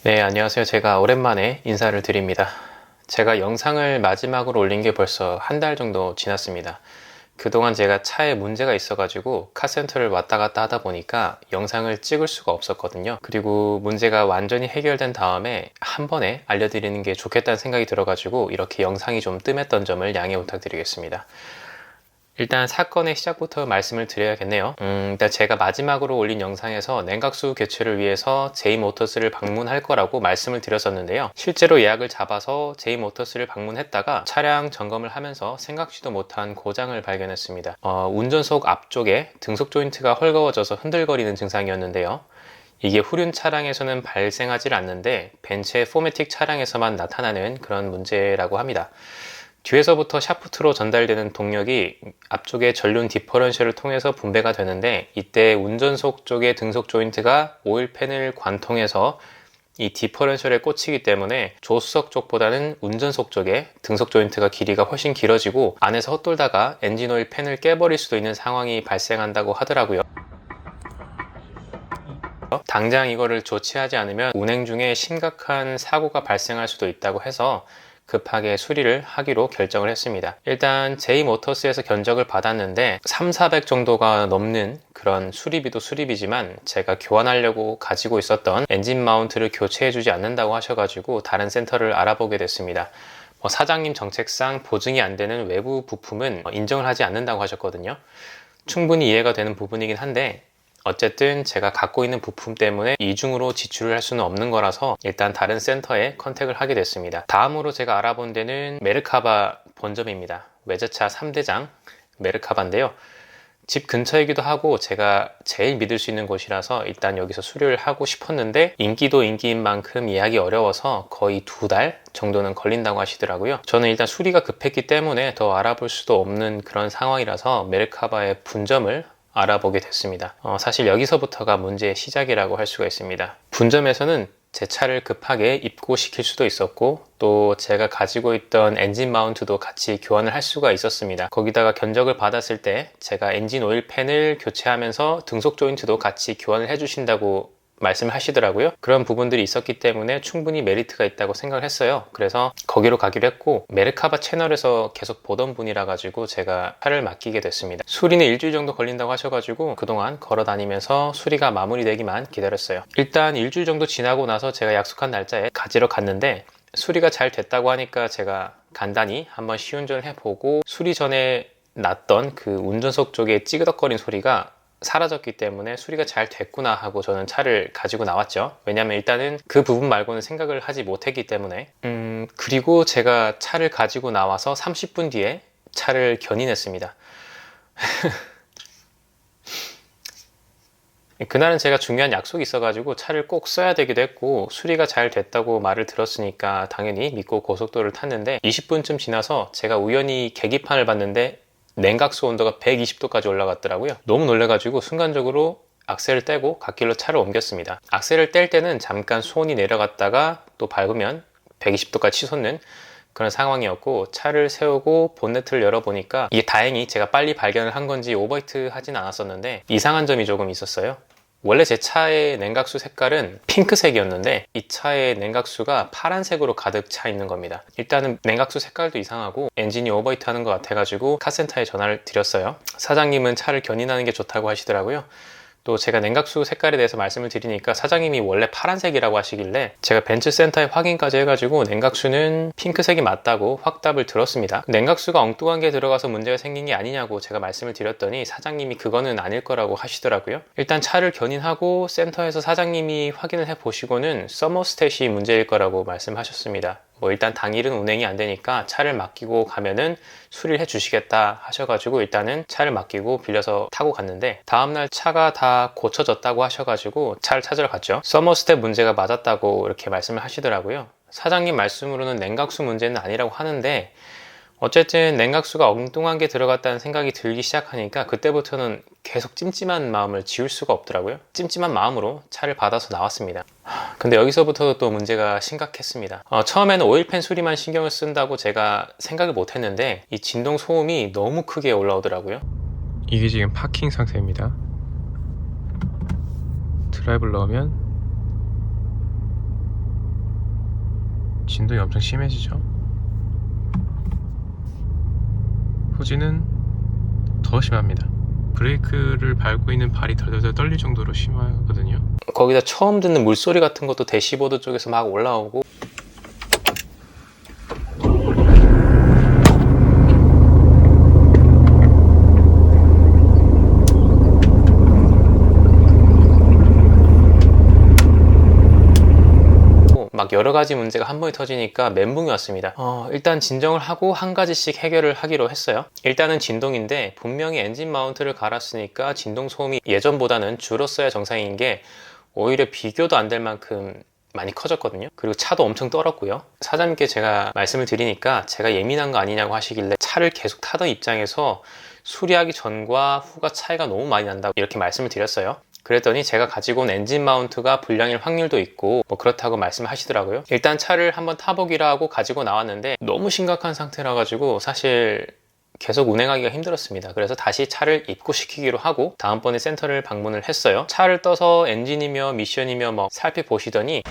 네, 안녕하세요. 제가 오랜만에 인사를 드립니다. 제가 영상을 마지막으로 올린 게 벌써 한 달 정도 지났습니다. 그동안 제가 차에 문제가 있어가지고 카센터를 왔다 갔다 하다 보니까 영상을 찍을 수가 없었거든요. 그리고 문제가 완전히 해결된 다음에 한 번에 알려드리는 게 좋겠다는 생각이 들어가지고 이렇게 영상이 좀 뜸했던 점을 양해 부탁드리겠습니다. 일단 사건의 시작부터 말씀을 드려야겠네요. 일단 제가 마지막으로 올린 영상에서 냉각수 교체를 위해서 제이모터스를 방문할 거라고 말씀을 드렸었는데요. 실제로 예약을 잡아서 제이모터스를 방문했다가 차량 점검을 하면서 생각지도 못한 고장을 발견했습니다. 운전석 앞쪽에 등속 조인트가 헐거워져서 흔들거리는 증상이었는데요. 이게 후륜 차량에서는 발생하지 않는데 벤츠의 포매틱 차량에서만 나타나는 그런 문제라고 합니다. 뒤에서부터 샤프트로 전달되는 동력이 앞쪽의 전륜 디퍼런셜을 통해서 분배가 되는데 이때 운전석 쪽의 등속 조인트가 오일팬을 관통해서 이 디퍼런셜에 꽂히기 때문에 조수석 쪽보다는 운전석 쪽에 등속 조인트가 길이가 훨씬 길어지고 안에서 헛돌다가 엔진오일 팬을 깨버릴 수도 있는 상황이 발생한다고 하더라고요. 당장 이거를 조치하지 않으면 운행 중에 심각한 사고가 발생할 수도 있다고 해서 급하게 수리를 하기로 결정을 했습니다. 일단 제이모터스에서 견적을 받았는데 3,400 정도가 넘는 그런 수리비도 수리비지만 제가 교환하려고 가지고 있었던 엔진 마운트를 교체해주지 않는다고 하셔가지고 다른 센터를 알아보게 됐습니다. 사장님 정책상 보증이 안 되는 외부 부품은 인정을 하지 않는다고 하셨거든요. 충분히 이해가 되는 부분이긴 한데 어쨌든 제가 갖고 있는 부품 때문에 이중으로 지출을 할 수는 없는 거라서 일단 다른 센터에 컨택을 하게 됐습니다. 다음으로 제가 알아본 데는 메르카바 본점입니다. 외제차 3대장 메르카바인데요. 집 근처이기도 하고 제가 제일 믿을 수 있는 곳이라서 일단 여기서 수리를 하고 싶었는데 인기도 인기인 만큼 예약이 어려워서 거의 2달 정도는 걸린다고 하시더라고요. 저는 일단 수리가 급했기 때문에 더 알아볼 수도 없는 그런 상황이라서 메르카바의 분점을 알아보게 됐습니다. 사실 여기서부터가 문제의 시작이라고 할 수가 있습니다. 분점에서는 제 차를 급하게 입고시킬 수도 있었고 또 제가 가지고 있던 엔진 마운트도 같이 교환을 할 수가 있었습니다. 거기다가 견적을 받았을 때 제가 엔진 오일 팬을 교체하면서 등속 조인트도 같이 교환을 해주신다고 말씀을 하시더라고요. 그런 부분들이 있었기 때문에 충분히 메리트가 있다고 생각을 했어요. 그래서 거기로 가기로 했고 메르카바 채널에서 계속 보던 분이라 가지고 제가 차를 맡기게 됐습니다. 수리는 일주일 정도 걸린다고 하셔가지고 그동안 걸어 다니면서 수리가 마무리되기만 기다렸어요. 일단 일주일 정도 지나고 나서 제가 약속한 날짜에 가지러 갔는데 수리가 잘 됐다고 하니까 제가 간단히 한번 시운전을 해보고 수리 전에 났던 그 운전석 쪽에 찌그덕거린 소리가 사라졌기 때문에 수리가 잘 됐구나 하고 저는 차를 가지고 나왔죠. 왜냐면 일단은 그 부분 말고는 생각을 하지 못했기 때문에 그리고 제가 차를 가지고 나와서 30분 뒤에 차를 견인했습니다. 그날은 제가 중요한 약속이 있어가지고 차를 꼭 써야 되기도 했고 수리가 잘 됐다고 말을 들었으니까 당연히 믿고 고속도로를 탔는데 20분쯤 지나서 제가 우연히 계기판을 봤는데 냉각수 온도가 120도까지 올라갔더라고요. 너무 놀래가지고 순간적으로 악셀을 떼고 갓길로 차를 옮겼습니다. 악셀을 뗄 때는 잠깐 수온이 내려갔다가 또 밟으면 120도까지 치솟는 그런 상황이었고 차를 세우고 본네트를 열어보니까 이게 다행히 제가 빨리 발견을 한 건지 오버히트 하진 않았었는데 이상한 점이 조금 있었어요. 원래 제 차의 냉각수 색깔은 핑크색이었는데 이 차의 냉각수가 파란색으로 가득 차 있는 겁니다. 일단은 냉각수 색깔도 이상하고 엔진이 오버히트 하는 것 같아가지고 카센터에 전화를 드렸어요. 사장님은 차를 견인하는 게 좋다고 하시더라고요. 또 제가 냉각수 색깔에 대해서 말씀을 드리니까 사장님이 원래 파란색이라고 하시길래 제가 벤츠 센터에 확인까지 해가지고 냉각수는 핑크색이 맞다고 확답을 들었습니다. 냉각수가 엉뚱한 게 들어가서 문제가 생긴 게 아니냐고 제가 말씀을 드렸더니 사장님이 그거는 아닐 거라고 하시더라고요. 일단 차를 견인하고 센터에서 사장님이 확인을 해보시고는 서머스탯이 문제일 거라고 말씀하셨습니다. 일단 당일은 운행이 안 되니까 차를 맡기고 가면은 수리를 해 주시겠다 하셔가지고 일단은 차를 맡기고 빌려서 타고 갔는데 다음날 차가 다 고쳐졌다고 하셔가지고 차를 찾으러 갔죠. 서머스텝 문제가 맞았다고 이렇게 말씀을 하시더라고요. 사장님 말씀으로는 냉각수 문제는 아니라고 하는데 어쨌든 냉각수가 엉뚱한 게 들어갔다는 생각이 들기 시작하니까 그때부터는 계속 찜찜한 마음을 지울 수가 없더라고요. 찜찜한 마음으로 차를 받아서 나왔습니다. 근데 여기서부터 또 문제가 심각했습니다. 처음에는 오일팬 수리만 신경을 쓴다고 제가 생각을 못 했는데 이 진동 소음이 너무 크게 올라오더라고요. 이게 지금 파킹 상태입니다. 드라이브를 넣으면 진동이 엄청 심해지죠. 후진은 더 심합니다. 브레이크를 밟고 있는 발이 덜덜덜 떨릴 정도로 심하거든요. 거기다 처음 듣는 물소리 같은 것도 대시보드 쪽에서 막 올라오고, 막 여러 가지 문제가 한 번에 터지니까 멘붕이 왔습니다. 일단 진정을 하고 한 가지씩 해결을 하기로 했어요. 일단은 진동인데, 분명히 엔진 마운트를 갈았으니까 진동 소음이 예전보다는 줄었어야 정상인 게 오히려 비교도 안 될 만큼 많이 커졌거든요. 그리고 차도 엄청 떨었고요. 사장님께 제가 말씀을 드리니까 제가 예민한 거 아니냐고 하시길래, 차를 계속 타던 입장에서 수리하기 전과 후가 차이가 너무 많이 난다고 이렇게 말씀을 드렸어요. 그랬더니 제가 가지고 온 엔진 마운트가 불량일 확률도 있고 뭐 그렇다고 말씀하시더라고요. 일단 차를 한번 타보기로 하고 가지고 나왔는데 너무 심각한 상태라 가지고 사실 계속 운행하기가 힘들었습니다. 그래서 다시 차를 입고시키기로 하고 다음번에 센터를 방문을 했어요. 차를 떠서 엔진이며 미션이며 뭐 살펴보시더니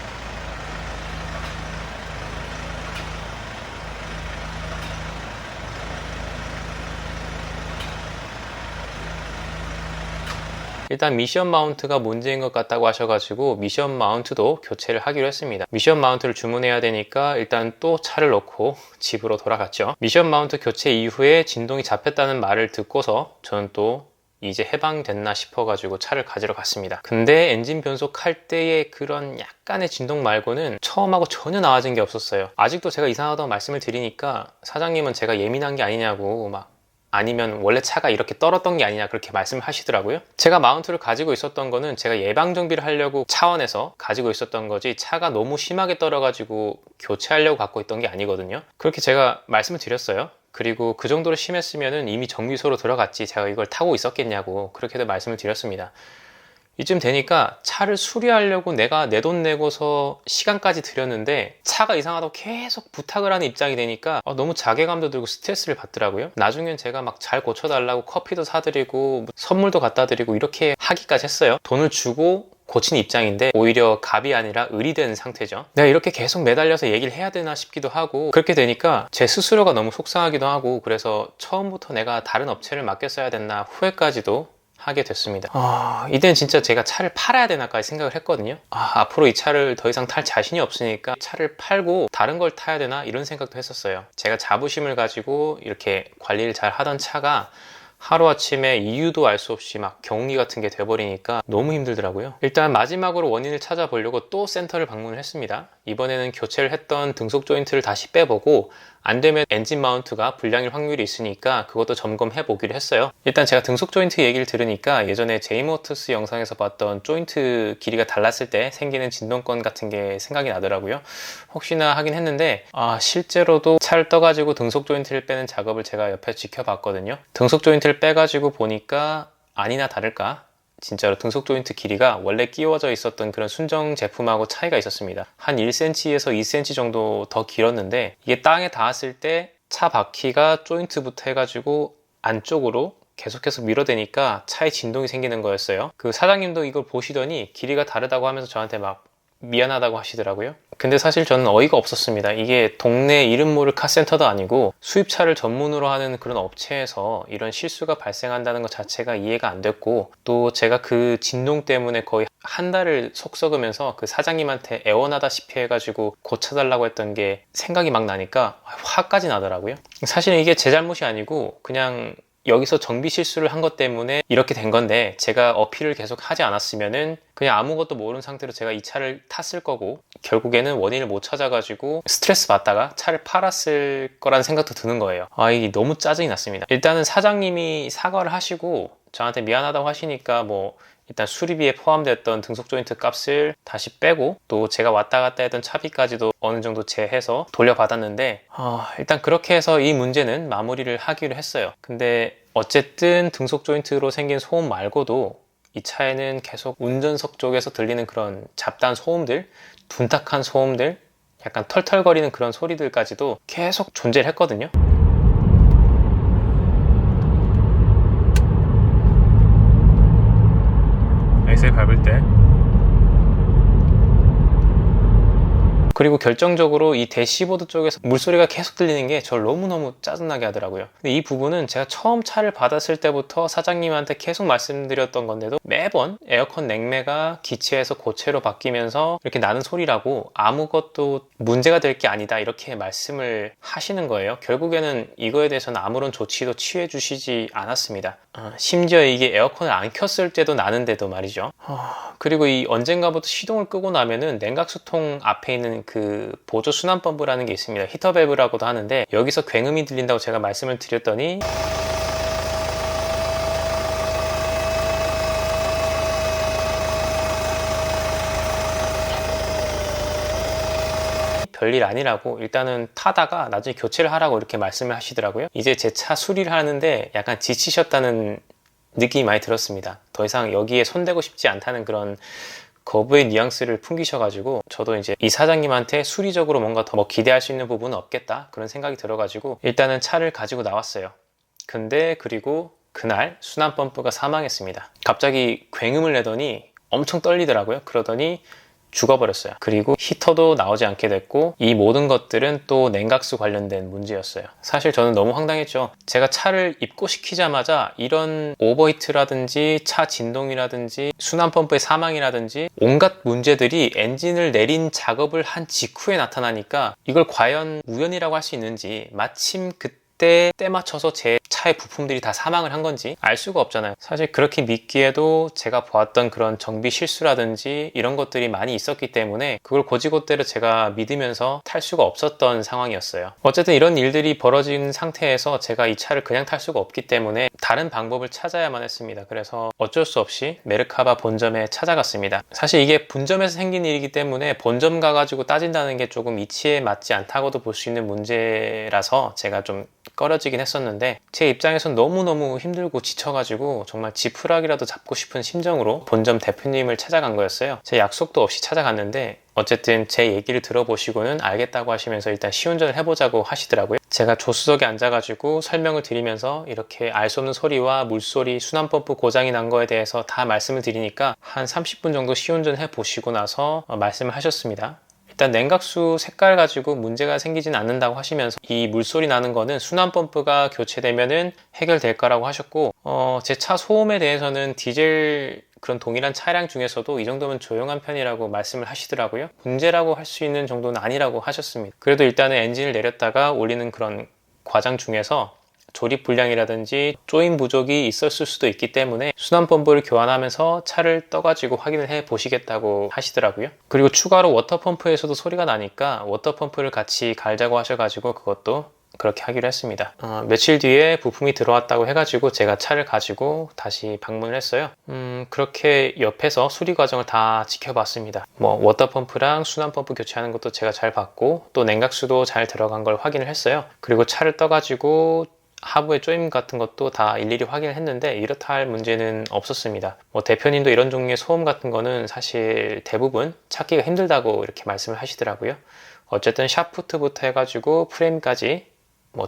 일단 미션 마운트가 문제인 것 같다고 하셔가지고 미션 마운트도 교체를 하기로 했습니다. 미션 마운트를 주문해야 되니까 일단 또 차를 놓고 집으로 돌아갔죠. 미션 마운트 교체 이후에 진동이 잡혔다는 말을 듣고서 저는 또 이제 해방됐나 싶어가지고 차를 가지러 갔습니다. 근데 엔진 변속할 때의 그런 약간의 진동 말고는 처음하고 전혀 나아진 게 없었어요. 아직도 제가 이상하다고 말씀을 드리니까 사장님은 제가 예민한 게 아니냐고 막, 아니면 원래 차가 이렇게 떨었던 게 아니냐 그렇게 말씀을 하시더라고요. 제가 마운트를 가지고 있었던 거는 제가 예방 정비를 하려고 차원에서 가지고 있었던 거지, 차가 너무 심하게 떨어가지고 교체하려고 갖고 있던 게 아니거든요. 그렇게 제가 말씀을 드렸어요. 그리고 그 정도로 심했으면 이미 정비소로 들어갔지 제가 이걸 타고 있었겠냐고 그렇게도 말씀을 드렸습니다. 이쯤 되니까 차를 수리하려고 내가 내 돈 내고서 시간까지 들였는데 차가 이상하다고 계속 부탁을 하는 입장이 되니까 너무 자괴감도 들고 스트레스를 받더라고요. 나중엔 제가 막 잘 고쳐달라고 커피도 사드리고 선물도 갖다 드리고 이렇게 하기까지 했어요. 돈을 주고 고친 입장인데 오히려 갑이 아니라 을이 된 상태죠. 내가 이렇게 계속 매달려서 얘기를 해야 되나 싶기도 하고, 그렇게 되니까 제 스스로가 너무 속상하기도 하고, 그래서 처음부터 내가 다른 업체를 맡겼어야 됐나 후회까지도 하게 됐습니다. 이때는 진짜 제가 차를 팔아야 되나까지 생각을 했거든요. 앞으로 이 차를 더 이상 탈 자신이 없으니까 차를 팔고 다른 걸 타야 되나 이런 생각도 했었어요. 제가 자부심을 가지고 이렇게 관리를 잘 하던 차가 하루아침에 이유도 알 수 없이 막 경운기 같은 게 돼버리니까 너무 힘들더라고요. 일단 마지막으로 원인을 찾아보려고 또 센터를 방문을 했습니다. 이번에는 교체를 했던 등속 조인트를 다시 빼보고, 안 되면 엔진 마운트가 불량일 확률이 있으니까 그것도 점검해 보기로 했어요. 일단 제가 등속 조인트 얘기를 들으니까 예전에 제이모터스 영상에서 봤던 조인트 길이가 달랐을 때 생기는 진동권 같은 게 생각이 나더라고요. 혹시나 하긴 했는데 실제로도 차를 떠가지고 등속 조인트를 빼는 작업을 제가 옆에 지켜봤거든요. 등속 조인트를 빼가지고 보니까 아니나 다를까 진짜로 등속 조인트 길이가 원래 끼워져 있었던 그런 순정 제품하고 차이가 있었습니다. 한 1cm에서 2cm 정도 더 길었는데, 이게 땅에 닿았을 때 차 바퀴가 조인트부터 해가지고 안쪽으로 계속해서 밀어대니까 차에 진동이 생기는 거였어요. 그 사장님도 이걸 보시더니 길이가 다르다고 하면서 저한테 막 미안하다고 하시더라고요. 근데 사실 저는 어이가 없었습니다. 이게 동네 이름 모를 카센터도 아니고 수입차를 전문으로 하는 그런 업체에서 이런 실수가 발생한다는 것 자체가 이해가 안 됐고, 또 제가 그 진동 때문에 거의 한 달을 속 썩으면서 그 사장님한테 애원하다시피 해가지고 고쳐달라고 했던 게 생각이 막 나니까 화까지 나더라고요. 사실은 이게 제 잘못이 아니고 그냥 여기서 정비 실수를 한 것 때문에 이렇게 된 건데, 제가 어필을 계속 하지 않았으면은 그냥 아무것도 모르는 상태로 제가 이 차를 탔을 거고 결국에는 원인을 못 찾아가지고 스트레스 받다가 차를 팔았을 거라는 생각도 드는 거예요. 이게 너무 짜증이 났습니다. 일단은 사장님이 사과를 하시고 저한테 미안하다고 하시니까 뭐 일단 수리비에 포함됐던 등속 조인트 값을 다시 빼고, 또 제가 왔다 갔다 했던 차비까지도 어느 정도 제해서 돌려받았는데, 일단 그렇게 해서 이 문제는 마무리를 하기로 했어요. 근데 어쨌든 등속 조인트로 생긴 소음 말고도 이 차에는 계속 운전석 쪽에서 들리는 그런 잡다한 소음들, 둔탁한 소음들, 약간 털털거리는 그런 소리들까지도 계속 존재를 했거든요. 엑셀 밟을 때 그리고 결정적으로 이 대시보드 쪽에서 물소리가 계속 들리는 게 저를 너무너무 짜증나게 하더라고요. 근데 이 부분은 제가 처음 차를 받았을 때부터 사장님한테 계속 말씀드렸던 건데도 매번 에어컨 냉매가 기체에서 고체로 바뀌면서 이렇게 나는 소리라고 아무것도 문제가 될 게 아니다 이렇게 말씀을 하시는 거예요. 결국에는 이거에 대해서는 아무런 조치도 취해 주시지 않았습니다. 심지어 이게 에어컨을 안 켰을 때도 나는데도 말이죠. 그리고 이 언젠가부터 시동을 끄고 나면은 냉각수통 앞에 있는 그 보조 순환 펌프라는 게 있습니다. 히터 밸브라고도 하는데 여기서 굉음이 들린다고 제가 말씀을 드렸더니 별일 아니라고 일단은 타다가 나중에 교체를 하라고 이렇게 말씀을 하시더라고요. 이제 제 차 수리를 하는데 약간 지치셨다는 느낌이 많이 들었습니다. 더 이상 여기에 손대고 싶지 않다는 그런 거부의 뉘앙스를 풍기셔가지고 저도 이제 이 사장님한테 수리적으로 뭔가 더 기대할 수 있는 부분은 없겠다 그런 생각이 들어가지고 일단은 차를 가지고 나왔어요. 근데 그리고 그날 순환 펌프가 사망했습니다. 갑자기 굉음을 내더니 엄청 떨리더라고요. 그러더니 죽어버렸어요. 그리고 히터도 나오지 않게 됐고 이 모든 것들은 또 냉각수 관련된 문제였어요. 사실 저는 너무 황당했죠. 제가 차를 입고시키자마자 이런 오버히트라든지 차 진동이라든지 순환펌프의 사망이라든지 온갖 문제들이 엔진을 내린 작업을 한 직후에 나타나니까 이걸 과연 우연이라고 할 수 있는지 마침 그때 때 맞춰서 제 차의 부품들이 다 사망을 한 건지 알 수가 없잖아요. 사실 그렇게 믿기에도 제가 보았던 그런 정비 실수라든지 이런 것들이 많이 있었기 때문에 그걸 곧이곧대로 제가 믿으면서 탈 수가 없었던 상황이었어요. 어쨌든 이런 일들이 벌어진 상태에서 제가 이 차를 그냥 탈 수가 없기 때문에 다른 방법을 찾아야만 했습니다. 그래서 어쩔 수 없이 메르카바 본점에 찾아갔습니다. 사실 이게 본점에서 생긴 일이기 때문에 본점 가가지고 따진다는 게 조금 이치에 맞지 않다고도 볼 수 있는 문제라서 제가 좀 꺼려지긴 했었는데 제 입장에선 너무너무 힘들고 지쳐가지고 정말 지푸라기라도 잡고 싶은 심정으로 본점 대표님을 찾아간 거였어요. 제 약속도 없이 찾아갔는데 어쨌든 제 얘기를 들어보시고는 알겠다고 하시면서 일단 시운전을 해보자고 하시더라고요. 제가 조수석에 앉아가지고 설명을 드리면서 이렇게 알 수 없는 소리와 물소리, 순환펌프 고장이 난 거에 대해서 다 말씀을 드리니까 한 30분 정도 시운전 해보시고 나서 말씀을 하셨습니다. 일단 냉각수 색깔 가지고 문제가 생기진 않는다고 하시면서 이 물소리 나는 거는 순환펌프가 교체되면은 해결될 거라고 하셨고 제 차 소음에 대해서는 디젤 그런 동일한 차량 중에서도 이 정도면 조용한 편이라고 말씀을 하시더라고요. 문제라고 할 수 있는 정도는 아니라고 하셨습니다. 그래도 일단은 엔진을 내렸다가 올리는 그런 과정 중에서 조립 불량이라든지 조임 부족이 있었을 수도 있기 때문에 순환펌프를 교환하면서 차를 떠가지고 확인을 해 보시겠다고 하시더라고요. 그리고 추가로 워터펌프에서도 소리가 나니까 워터펌프를 같이 갈자고 하셔가지고 그것도 그렇게 하기로 했습니다. 며칠 뒤에 부품이 들어왔다고 해가지고 제가 차를 가지고 다시 방문을 했어요. 그렇게 옆에서 수리 과정을 다 지켜봤습니다. 워터펌프랑 순환펌프 교체하는 것도 제가 잘 봤고 또 냉각수도 잘 들어간 걸 확인을 했어요. 그리고 차를 떠가지고 하부의 조임 같은 것도 다 일일이 확인을 했는데 이렇다 할 문제는 없었습니다. 대표님도 이런 종류의 소음 같은 거는 사실 대부분 찾기가 힘들다고 이렇게 말씀을 하시더라고요. 어쨌든 샤프트부터 해가지고 프레임까지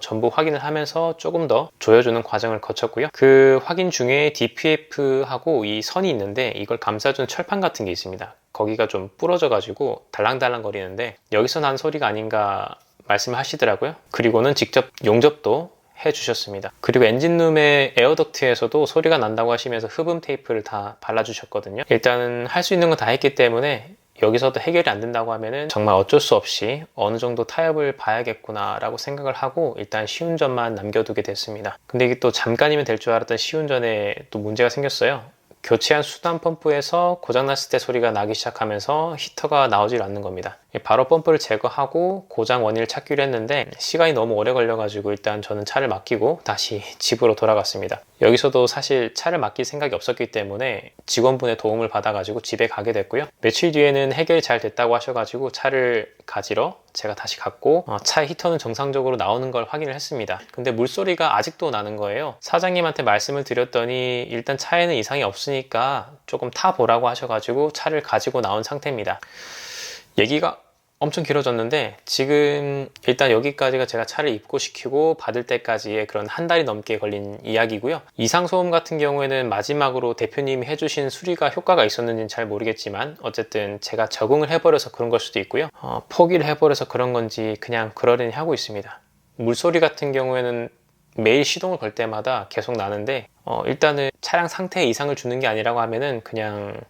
전부 확인을 하면서 조금 더 조여주는 과정을 거쳤고요. 그 확인 중에 DPF하고 이 선이 있는데 이걸 감싸주는 철판 같은 게 있습니다. 거기가 좀 부러져가지고 달랑달랑 거리는데 여기서 난 소리가 아닌가 말씀을 하시더라고요. 그리고는 직접 용접도 해주셨습니다. 그리고 엔진룸의 에어덕트에서도 소리가 난다고 하시면서 흡음 테이프를 다 발라주셨거든요. 일단은 할 수 있는 건 다 했기 때문에 여기서도 해결이 안 된다고 하면은 정말 어쩔 수 없이 어느 정도 타협을 봐야겠구나 라고 생각을 하고 일단 시운전만 남겨두게 됐습니다. 근데 이게 또 잠깐이면 될 줄 알았던 시운전에 또 문제가 생겼어요. 교체한 순환 펌프에서 고장났을 때 소리가 나기 시작하면서 히터가 나오질 않는 겁니다. 바로 펌프를 제거하고 고장 원인을 찾기로 했는데 시간이 너무 오래 걸려가지고 일단 저는 차를 맡기고 다시 집으로 돌아갔습니다. 여기서도 사실 차를 맡길 생각이 없었기 때문에 직원분의 도움을 받아가지고 집에 가게 됐고요. 며칠 뒤에는 해결이 잘 됐다고 하셔가지고 차를 가지러 제가 다시 갔고 차의 히터는 정상적으로 나오는 걸 확인을 했습니다. 근데 물소리가 아직도 나는 거예요. 사장님한테 말씀을 드렸더니 일단 차에는 이상이 없으니까 조금 타보라고 하셔가지고 차를 가지고 나온 상태입니다. 얘기가 엄청 길어졌는데 지금 일단 여기까지가 제가 차를 입고시키고 받을 때까지의 그런 한 달이 넘게 걸린 이야기고요. 이상소음 같은 경우에는 마지막으로 대표님이 해주신 수리가 효과가 있었는지는 잘 모르겠지만 어쨌든 제가 적응을 해버려서 그런 걸 수도 있고요. 포기를 해버려서 그런 건지 그냥 그러려니 하고 있습니다. 물소리 같은 경우에는 매일 시동을 걸 때마다 계속 나는데 일단은 차량 상태에 이상을 주는 게 아니라고 하면은 그냥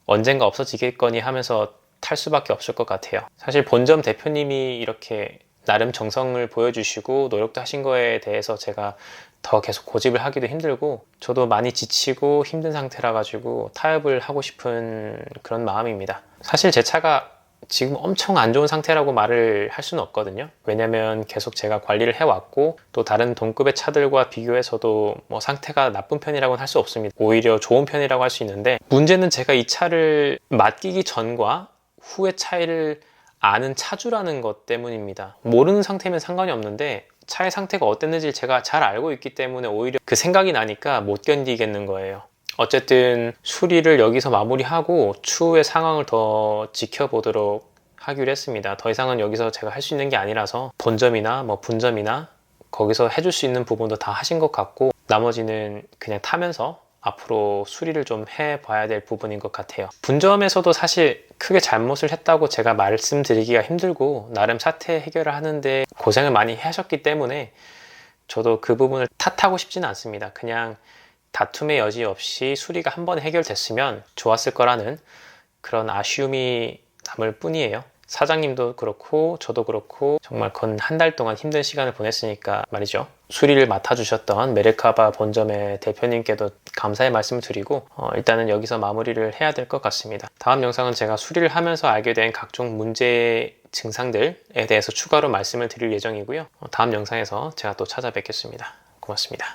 언젠가 없어지겠거니 하면서 탈 수밖에 없을 것 같아요. 사실 본점 대표님이 이렇게 나름 정성을 보여주시고 노력도 하신 거에 대해서 제가 더 계속 고집을 하기도 힘들고 저도 많이 지치고 힘든 상태라 가지고 타협을 하고 싶은 그런 마음입니다. 사실 제 차가 지금 엄청 안 좋은 상태라고 말을 할 수는 없거든요. 왜냐면 계속 제가 관리를 해왔고 또 다른 동급의 차들과 비교해서도 뭐 상태가 나쁜 편이라고는 할 수 없습니다. 오히려 좋은 편이라고 할 수 있는데 문제는 제가 이 차를 맡기기 전과 후의 차이를 아는 차주라는 것 때문입니다. 모르는 상태면 상관이 없는데 차의 상태가 어땠는지 제가 잘 알고 있기 때문에 오히려 그 생각이 나니까 못 견디겠는 거예요. 어쨌든 수리를 여기서 마무리하고 추후의 상황을 더 지켜보도록 하기로 했습니다. 더 이상은 여기서 제가 할 수 있는 게 아니라서 본점이나 뭐 분점이나 거기서 해줄 수 있는 부분도 다 하신 것 같고 나머지는 그냥 타면서 앞으로 수리를 좀 해봐야 될 부분인 것 같아요. 분점에서도 사실 크게 잘못을 했다고 제가 말씀드리기가 힘들고 나름 사태 해결을 하는데 고생을 많이 하셨기 때문에 저도 그 부분을 탓하고 싶지는 않습니다. 그냥 다툼의 여지 없이 수리가 한 번에 해결됐으면 좋았을 거라는 그런 아쉬움이 남을 뿐이에요. 사장님도 그렇고 저도 그렇고 정말 건 한 달 동안 힘든 시간을 보냈으니까 말이죠. 수리를 맡아주셨던 메르카바 본점의 대표님께도 감사의 말씀을 드리고 일단은 여기서 마무리를 해야 될 것 같습니다. 다음 영상은 제가 수리를 하면서 알게 된 각종 문제 증상들에 대해서 추가로 말씀을 드릴 예정이고요. 다음 영상에서 제가 또 찾아뵙겠습니다. 고맙습니다.